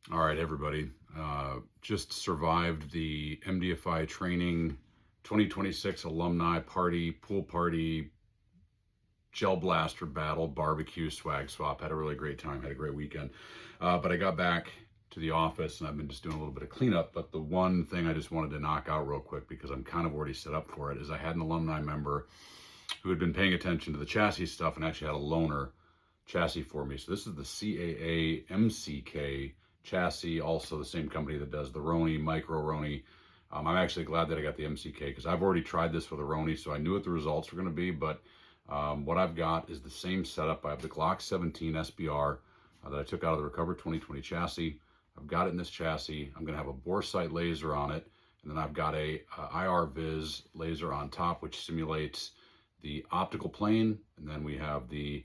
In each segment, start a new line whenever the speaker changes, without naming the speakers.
All right, everybody. Just survived the MDFI training 2026 alumni party, pool party, gel blaster battle, barbecue, swag swap. Had a really great time. Had a great weekend. But I got back to the office and I've been just doing a little bit of cleanup. But the one thing I just wanted to knock out real quick, because I'm kind of already set up for it, is I had an alumni member who had been paying attention to the chassis stuff and actually had a loaner chassis for me. So this is the CAA MCK chassis, also the same company that does the Roni, Micro Roni. I'm actually glad that I got the MCK because I've already tried this with a Roni, so I knew what the results were going to be. But what I've got is the same setup. I have the Glock 17 SBR that I took out of the Recover 2020 chassis. I've got it in this chassis. I'm going to have a bore sight laser on it, and then I've got a IR Viz laser on top, which simulates the optical plane, and then we have the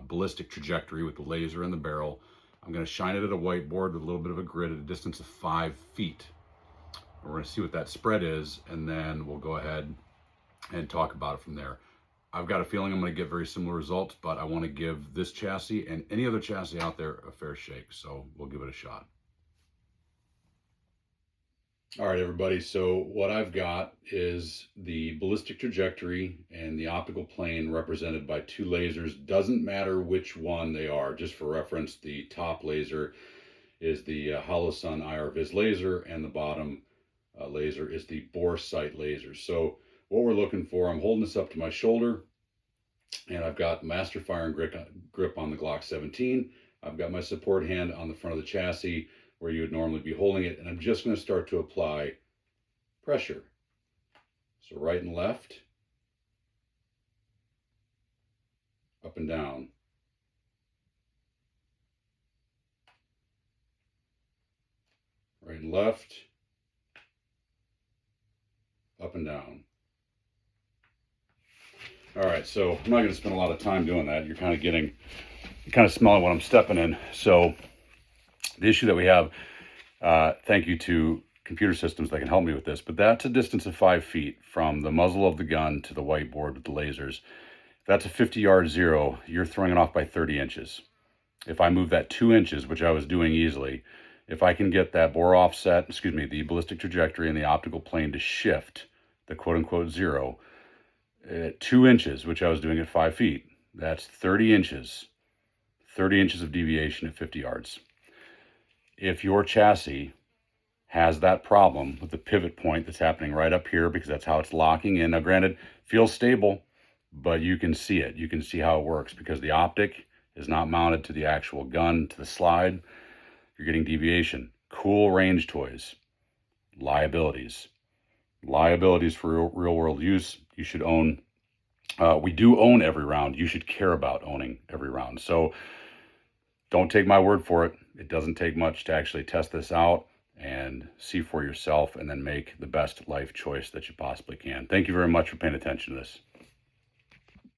ballistic trajectory with the laser in the barrel. I'm going to shine it at a whiteboard with a little bit of a grid at a distance of 5 feet. We're going to see what that spread is, and then we'll go ahead and talk about it from there. I've got a feeling I'm going to get very similar results, but I want to give this chassis and any other chassis out there a fair shake, so we'll give it a shot. All right, everybody, so what I've got is the ballistic trajectory and the optical plane represented by two lasers. Doesn't matter which one they are. Just for reference, the top laser is the Holosun IR Viz laser, and the bottom laser is the bore sight laser. So what we're looking for, I'm holding this up to my shoulder, and I've got master fire and grip on the Glock 17. I've got my support hand on the front of the chassis where you would normally be holding it, and I'm just going to start to apply pressure. So right and left, up and down. Right and left, up and down. All right, so I'm not going to spend a lot of time doing that. You're kind of smelling what I'm stepping in. So the issue that we have, thank you to computer systems that can help me with this, but that's a distance of 5 feet from the muzzle of the gun to the whiteboard with the lasers. If that's a 50-yard zero, you're throwing it off by 30 inches. If I move that 2 inches, which I was doing easily, if I can get that bore offset, the ballistic trajectory and the optical plane to shift the quote-unquote zero at 2 inches, which I was doing at 5 feet, that's 30 inches. 30 inches of deviation at 50 yards. If your chassis has that problem with the pivot point that's happening right up here, because that's how it's locking in. Now, granted, feels stable, but you can see it. You can see how it works because the optic is not mounted to the actual gun, to the slide. You're getting deviation. Cool range toys. Liabilities. Liabilities for real world use. You should own. We do own every round. You should care about owning every round. So don't take my word for it. It doesn't take much to actually test this out and see for yourself and then make the best life choice that you possibly can. Thank you very much for paying attention to this.